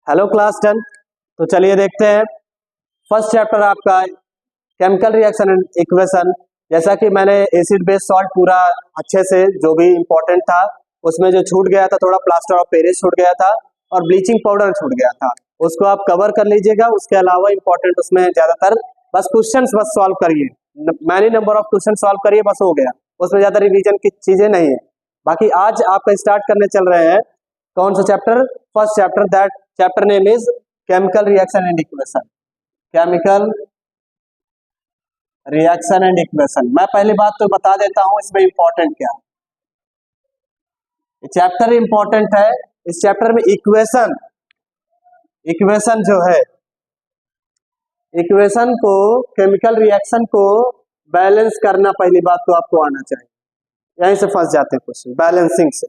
Hello class 10। तो चलिए देखते हैं फर्स्ट चैप्टर आपका केमिकल रिएक्शन एंड इक्वेशन। जैसा कि मैंने एसिड बेस सॉल्ट पूरा अच्छे से जो भी इम्पोर्टेंट था उसमें जो छूट गया था, थोड़ा प्लास्टर ऑफ पेरिस छूट गया था और ब्लीचिंग पाउडर छूट गया था, उसको आप कवर कर लीजिएगा। उसके अलावा इम्पोर्टेंट उसमें ज्यादातर बस क्वेश्चंस बस सॉल्व करिए, many number of question solve करिए, बस हो गया। उसमें ज्यादा रिवीजन की चीजें नहीं है। बाकी आज आपका स्टार्ट करने चल रहे हैं कौन सा chapter? First chapter, that chapter name is chemical reaction and equation. Chemical reaction and equation. मैं पहली बात तो बता देता हूं इसमें इंपॉर्टेंट क्या है। चैप्टर इंपॉर्टेंट है। इस चैप्टर में इक्वेशन जो है, इक्वेशन को, केमिकल रिएक्शन को बैलेंस करना पहली बात तो आपको आना चाहिए। यहीं से फंस जाते हैं क्वेश्चन, बैलेंसिंग से।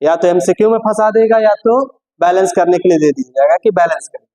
या तो एमसीक्यू में फंसा देगा या तो बैलेंस करने के लिए दे दिया जाएगा कि बैलेंस करें।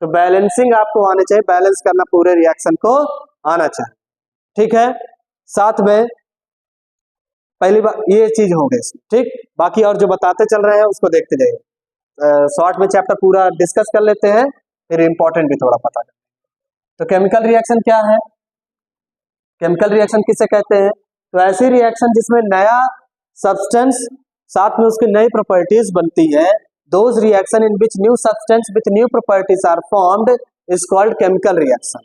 तो बैलेंसिंग आपको आने चाहिए, बैलेंस करना पूरे रिएक्शन को आना चाहिए, ठीक है। साथ में पहली बात ये चीज हो गई, ठीक। बाकी और जो बताते चल रहे हैं उसको देखते जाइए। शॉर्ट में चैप्टर पूरा डिस्कस कर लेते हैं, फिर इंपॉर्टेंट भी थोड़ा पता करते हैं। तो केमिकल रिएक्शन क्या है? केमिकल रिएक्शन किसे कहते हैं? तो ऐसी रिएक्शन जिसमें नया सब्सटेंस साथ में उसकी नई प्रॉपर्टीज बनती है, those reaction in which new substance with new properties are formed is called chemical reaction,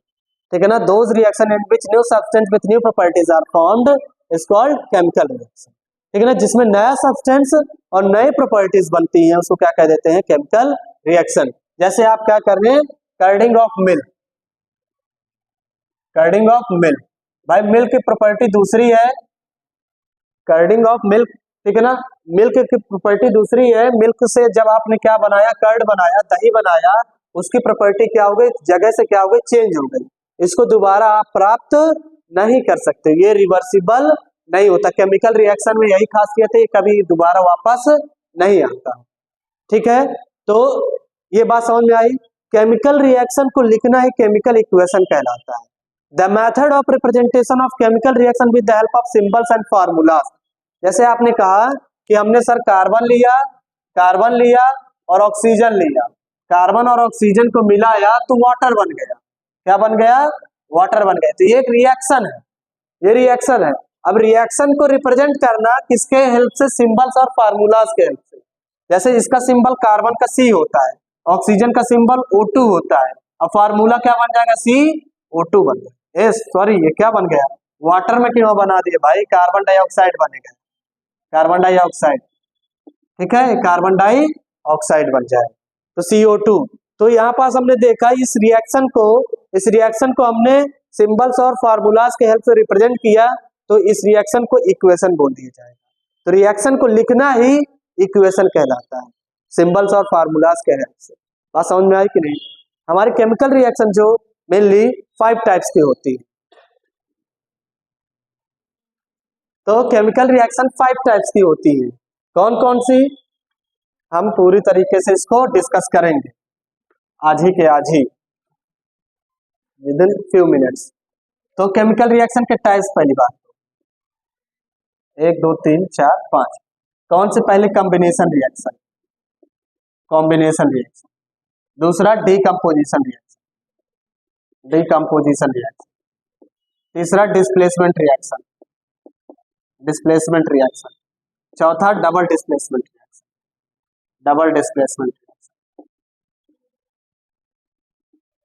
ठीक है ना। Those reaction in which new substance with new properties are formed is called chemical reaction, ठीक है ना। जिसमें नया सब्सटेंस और नए प्रॉपर्टीज बनती हैं उसको क्या कह देते हैं? Chemical reaction. जैसे आप क्या कर रहे हैं, कर्डिंग ऑफ मिल्क, कर्डिंग ऑफ मिल्क, भाई मिल्क की प्रॉपर्टी दूसरी है, कर्डिंग ऑफ मिल्क, ठीक है ना। मिल्क की प्रॉपर्टी दूसरी है। मिल्क से जब आपने क्या बनाया, कर्ड बनाया, दही बनाया, उसकी प्रॉपर्टी क्या हो गई, जगह से क्या हो गई, चेंज हो गई। इसको दोबारा आप प्राप्त नहीं कर सकते, ये रिवर्सिबल नहीं होता। केमिकल रिएक्शन में यही खासियत है, कभी दोबारा वापस नहीं आता, ठीक है। तो ये बात समझ में आई। केमिकल रिएक्शन को लिखना ही केमिकल इक्वेशन कहलाता है। The method of representation of chemical reaction with the help of symbols and formulas. जैसे आपने कहा कि हमने सर कार्बन लिया और ऑक्सीजन लिया, कार्बन और ऑक्सीजन को मिलाया तो वाटर बन गया। क्या बन गया? वाटर बन गया। तो ये एक रिएक्शन है, ये रिएक्शन है। अब रिएक्शन को रिप्रेजेंट करना किसके हेल्प से? सिंबल्स और फार्मूलाज के हेल्प से। जैसे इसका सिंबल कार्बन का C होता है, ऑक्सीजन का सिंबल O2 होता है। अब फार्मूला क्या बन जाएगा? CO2 बन गया। सॉरी, ये क्या बन गया? वाटर में क्यों बना दिए भाई? कार्बन डाइऑक्साइड बनेगा, कार्बन डाइऑक्साइड, ठीक है, कार्बन डाइऑक्साइड बन जाए तो CO2। तो यहाँ पास हमने देखा इस रिएक्शन को हमने सिंबल्स और फार्मूलाज के हेल्प से रिप्रेजेंट किया, तो इस रिएक्शन को इक्वेशन बोल दिया जाएगा। तो रिएक्शन को लिखना ही इक्वेशन कहलाता है, सिंबल्स और फार्मूलाज के हेल्प से। बात समझ में आई कि नहीं? हमारी केमिकल रिएक्शन जो मेनली 5 टाइप्स की होती है। तो केमिकल रिएक्शन 5 टाइप्स की होती है। कौन कौन सी? हम पूरी तरीके से इसको डिस्कस करेंगे आज ही विद इन फ्यू मिनट्स। तो केमिकल रिएक्शन के टाइप्स, पहली बात 1 2 3 4 5। कौन से? पहले कॉम्बिनेशन रिएक्शन, दूसरा डीकंपोजिशन रिएक्शन, तीसरा डिस्प्लेसमेंट रिएक्शन, चौथा डबल डिस्प्लेसमेंट रिएक्शन,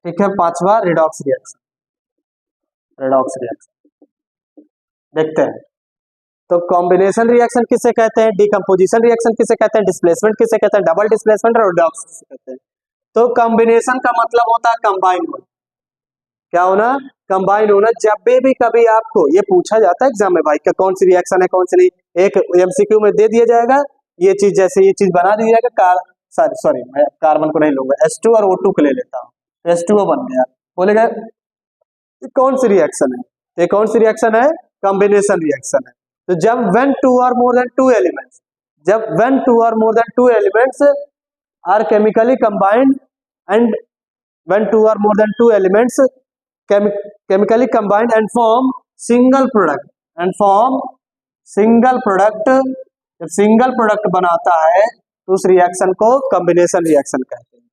ठीक है, पांचवा रिडॉक्स रिएक्शन। देखते हैं। तो कॉम्बिनेशन रिएक्शन किसे कहते हैं, डीकंपोजिशन रिएक्शन किसे कहते हैं, डिस्प्लेसमेंट किसे कहते हैं, डबल डिस्प्लेसमेंट और रिडॉक्स किसे कहते हैं। तो कॉम्बिनेशन का मतलब होता है कंबाइन होना। क्या होना? कंबाइन होना। जब भी कभी आपको ये पूछा जाता है एग्जाम में भाई का कौन सी रिएक्शन है कौन सी नहीं, एक एमसीक्यू में दे दिया जाएगा ये चीज, जैसे ये चीज बना दी जाएगा, सॉरी मैं कार्बन को नहीं लूंगा, H2 और O2 को ले लेता हूँ, H2O बन गया। बोलेगा कौन सी रिएक्शन है? ये कौन सी रिएक्शन है? कॉम्बिनेशन रिएक्शन है। तो जब when two or more than two elements are chemically combined and when two or more than two elements chemically combined and form single product जब सिंगल प्रोडक्ट बनाता है तो उस रिएक्शन को कॉम्बिनेशन रिएक्शन कहते हैं।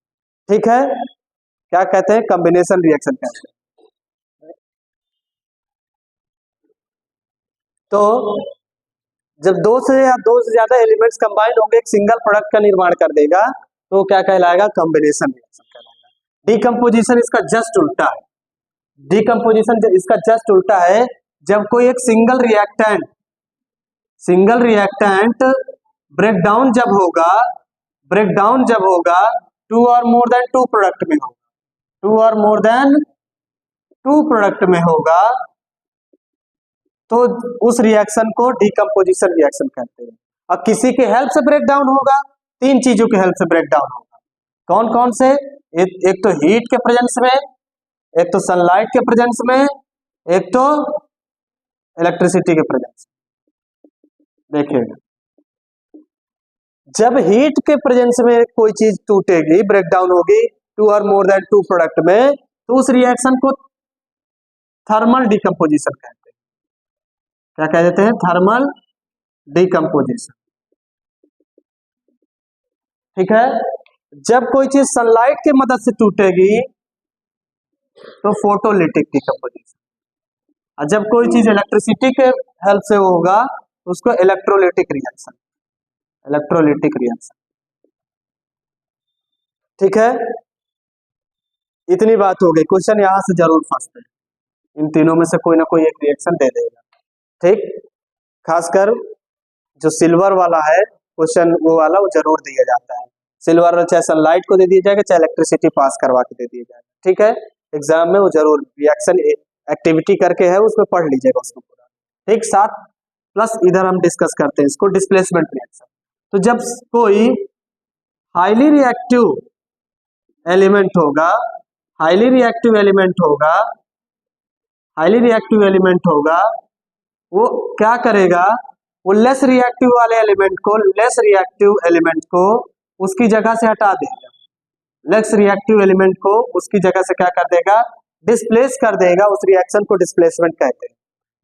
ठीक है, क्या कहते हैं, कॉम्बिनेशन रिएक्शन कहते हैं। तो जब दो से ज्यादा एलिमेंट्स कंबाइन होंगे एक सिंगल प्रोडक्ट का निर्माण कर देगा तो क्या कहलाएगा, कॉम्बिनेशन रिएक्शन कहलाएगा। डिकम्पोजिशन इसका जस्ट उल्टा है। डिकम्पोजिशन इसका जस्ट उल्टा है। जब कोई एक सिंगल रिएक्टेंट ब्रेकडाउन जब होगा टू और मोर देन टू प्रोडक्ट में होगा, टू और मोर देन टू प्रोडक्ट में होगा, तो उस रिएक्शन को डिकम्पोजिशन रिएक्शन कहते हैं। अब किसी के हेल्प से ब्रेकडाउन होगा, तीन चीजों के हेल्प से ब्रेकडाउन होगा। कौन कौन से, एक तो हीट के प्रेजेंस में, एक तो सनलाइट के प्रेजेंस में, एक तो इलेक्ट्रिसिटी के प्रेजेंस में। देखिएगा, जब हीट के प्रेजेंस में कोई चीज टूटेगी, ब्रेकडाउन होगी टू और मोर देन टू प्रोडक्ट में, तो उस रिएक्शन को थर्मल डिकम्पोजिशन कहते हैं। क्या कह देते हैं, थर्मल डिकम्पोजिशन। ठीक है, जब कोई चीज सनलाइट की मदद से टूटेगी तो फोटोलिटिक डिकम्पोजिशन, और जब कोई चीज इलेक्ट्रिसिटी के हेल्प से होगा तो उसको इलेक्ट्रोलिटिक रिएक्शन, इलेक्ट्रोलिटिक रिएक्शन। ठीक है, इतनी बात हो गई। क्वेश्चन यहां से जरूर फंसते हैं, इन तीनों में से कोई ना कोई एक रिएक्शन दे देगा। ठीक, खासकर जो सिल्वर वाला है क्वेश्चन, वो वाला वो जरूर दिया जाता है। सिल्वर चाहे सनलाइट को दे दिया जाएगा, चाहे इलेक्ट्रिसिटी पास करवा के दे दिया जाएगा। ठीक है, एग्जाम में वो जरूर रिएक्शन एक्टिविटी करके है उसमें पढ़ लीजिएगा उसको पूरा। ठीक, साथ प्लस इधर हम डिस्कस करते हैं इसको, डिस्प्लेसमेंट रिएक्शन। तो जब कोई हाईली रिएक्टिव एलिमेंट होगा, हाईली रिएक्टिव एलिमेंट होगा, वो क्या करेगा, वो लेस रिएक्टिव एलिमेंट को उसकी जगह से हटा देगा। लेस रिएक्टिव एलिमेंट को उसकी जगह से क्या कर देगा, डिस्प्लेस कर देगा। उस रिएक्शन को डिस्प्लेसमेंट कहते हैं।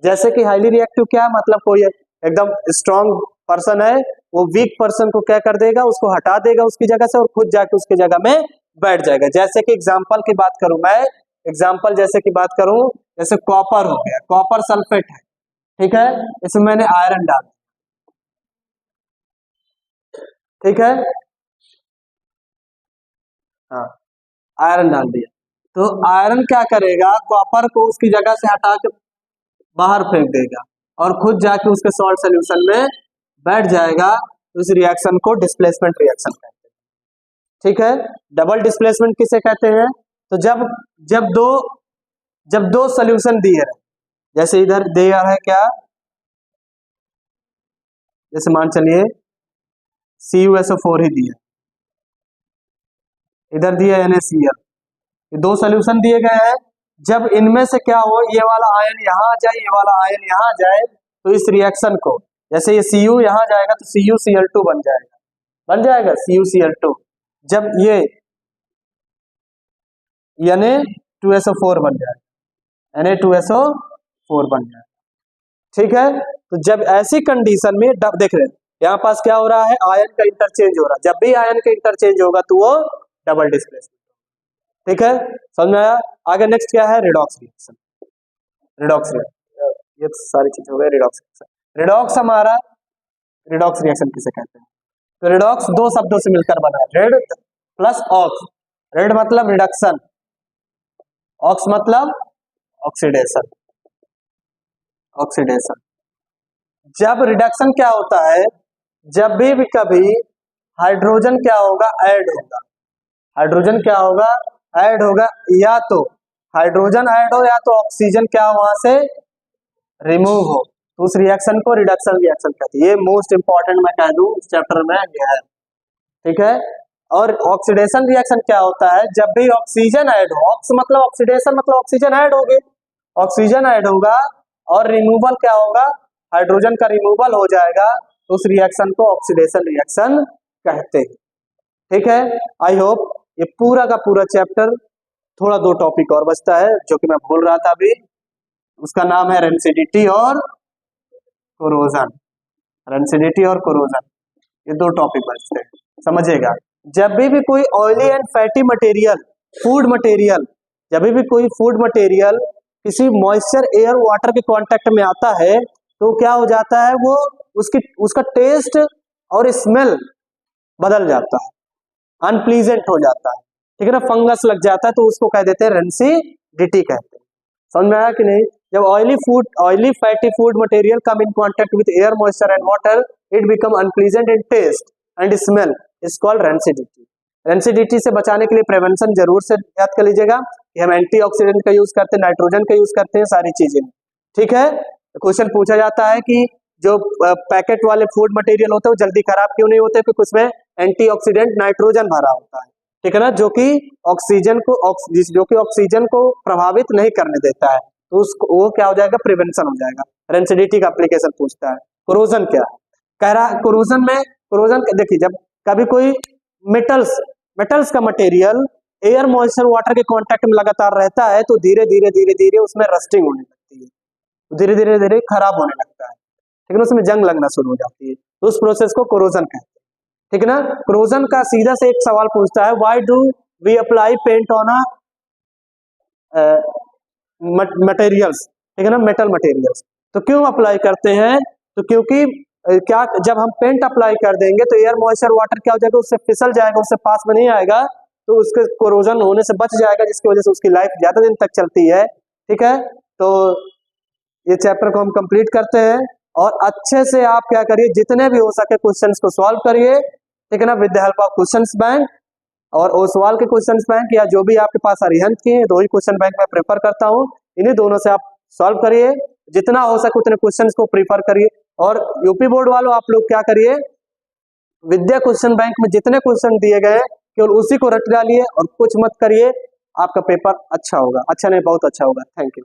जैसे कि हाईली रिएक्टिव क्या है, मतलब कोई एकदम स्ट्रॉन्ग पर्सन है, वो वीक पर्सन को क्या कर देगा, उसको हटा देगा उसकी जगह से और खुद जाके उसकी जगह में बैठ जाएगा। जैसे कि एग्जांपल की बात करूं मैं, जैसे कॉपर हो गया, कॉपर सल्फेट है, ठीक है, इसमें मैंने आयरन डाल, ठीक है, हाँ, आयरन डाल दिया, तो आयरन क्या करेगा, कॉपर को उसकी जगह से हटा के बाहर फेंक देगा और खुद जाके उसके सॉल्ट सोल्यूशन में बैठ जाएगा। उस रिएक्शन को डिस्प्लेसमेंट रिएक्शन कहते हैं। ठीक है, डबल डिस्प्लेसमेंट किसे कहते हैं, तो जब दो सोल्यूशन दिए रहे, जैसे इधर दिया है क्या, जैसे मान चलिए CuSO4 ही दिया, इधर दिया NaCl, ये दो सोल्यूशन दिए गए हैं। जब इनमें से क्या हो, ये वाला आयन यहाँ आ जाए, ये वाला आयन यहाँ आ जाए, तो इस रिएक्शन को, जैसे ये Cu यहाँ जाएगा तो CuCl2 बन जाएगा CuCl2। जब ये Na2SO4 बन जाएगा, Na2SO4 बन जाएगा। ठीक है, तो जब ऐसी कंडीशन में देख रहे हैं यहाँ पास क्या हो रहा है, आयन का इंटरचेंज हो रहा है। जब भी आयन का इंटरचेंज होगा तो वो डबल डिस्प्लेसमेंट। ठीक है, समझ में आया। आगे नेक्स्ट क्या है, रिडॉक्स रिएक्शन। ये तो सारी चीज हो गई। रिडॉक्स हमारा, रिडॉक्स रिएक्शन किसे कहते हैं, तो रिडॉक्स दो शब्दों से मिलकर बना है, रेड प्लस ऑक्स। रेड मतलब रिडक्शन, ऑक्स मतलब ऑक्सीडेशन। जब रिडक्शन क्या होता है, जब भी कभी हाइड्रोजन क्या होगा, ऐड होगा, या तो हाइड्रोजन ऐड हो या तो ऑक्सीजन क्या हो वहां से रिमूव हो, तो उस रिएक्शन को रिडक्शन रिएक्शन कहते हैं। ये मोस्ट इंपॉर्टेंट मैं कह दूं इस चैप्टर में ये है। ठीक है, और ऑक्सीडेशन रिएक्शन क्या होता है, जब भी ऑक्सीजन ऐड हो, ऑक्स मतलब ऑक्सीडेशन मतलब ऑक्सीजन ऐड होगी, ऑक्सीजन ऐड होगा और रिमूवल क्या होगा, हाइड्रोजन का रिमूवल हो जाएगा, तो उस रिएक्शन को ऑक्सीडेशन रिएक्शन कहते हैं। ठीक है, आई होप ये पूरा का पूरा चैप्टर, थोड़ा दो टॉपिक और बचता है जो कि मैं भूल रहा था अभी, उसका नाम है रेंसिडिटी और कोरोजन। ये दो टॉपिक बचते हैं, समझिएगा। जब भी कोई oily and fatty material, food material, जब भी कोई फूड मटेरियल किसी मॉइस्चर, एयर, वाटर के कांटेक्ट में आता है तो क्या हो जाता है, वो उसका टेस्ट और स्मेल बदल जाता है, अनप्लीजेंट हो जाता है, ठीक है ना, फंगस लग जाता है, तो उसको कह देते हैं रेंसिडिटी कहते हैं। समझ में आया कि नहीं? जब oily fatty food material come in contact with air, moisture and water, it become unpleasant in taste and smell, is called rancidity. Rancidity से बचाने के लिए प्रिवेंशन जरूर से याद कर लीजिएगा कि हम एंटीऑक्सीडेंट का यूज करते हैं, नाइट्रोजन का यूज करते हैं, सारी चीजें, ठीक है। क्वेश्चन पूछा जाता है कि जो पैकेट वाले फूड मटेरियल होते हैं वो जल्दी खराब क्यों नहीं होते, क्योंकि उसमें एंटीऑक्सीडेंट नाइट्रोजन भरा होता है, ठीक है ना, जो कि ऑक्सीजन को प्रभावित नहीं करने देता है, तो उसको वो क्या हो जाएगा, प्रिवेंशन हो जाएगा। रेंसिडिटी का एप्लीकेशन पूछता है। कोरोजन क्या है, कह रहा है कोरोजन देखिए, जब कभी कोई मेटल्स का मटेरियल एयर, मॉइस्चर, वाटर के कांटेक्ट में लगातार रहता है तो धीरे धीरे उसमें रस्टिंग होने लगती है, धीरे धीरे खराब होने लगता है, ठीक है ना, उसमें जंग लगना शुरू हो जाती है, तो उस प्रोसेस को कोरोजन कहते हैं, ठीक है ना। कोरोजन का सीधा से एक सवाल पूछता है, why do we apply paint on materials, ठीक है ना, मेटल मटेरियल्स, तो क्यों अप्लाई करते हैं, तो क्योंकि क्या, जब हम पेंट अप्लाई कर देंगे तो एयर, मॉइस्चर, वाटर क्या हो जाएगा, उससे फिसल जाएगा, उससे पास में नहीं आएगा, तो उसके कोरोजन होने से बच जाएगा, जिसकी वजह से उसकी लाइफ ज्यादा दिन तक चलती है, ठीक है। तो ये चैप्टर को हम कंप्लीट करते हैं, और अच्छे से आप क्या करिए, जितने भी हो सके क्वेश्चंस को सॉल्व करिए, ठीक है ना, with the help of questions bank और ओसवाल के क्वेश्चंस बैंक, या जो भी आपके पास अरिहंत की है, दो ही क्वेश्चन बैंक मैं प्रेफर करता हूँ, इन्हीं दोनों से आप सॉल्व करिए, जितना हो सके उतने क्वेश्चंस को प्रेफर करिए। और यूपी बोर्ड वालों, आप लोग क्या करिए, विद्या क्वेश्चन बैंक में जितने क्वेश्चन दिए गए केवल उसी को रट डालिए और कुछ मत करिए, आपका पेपर अच्छा होगा, अच्छा नहीं बहुत अच्छा होगा। Thank you.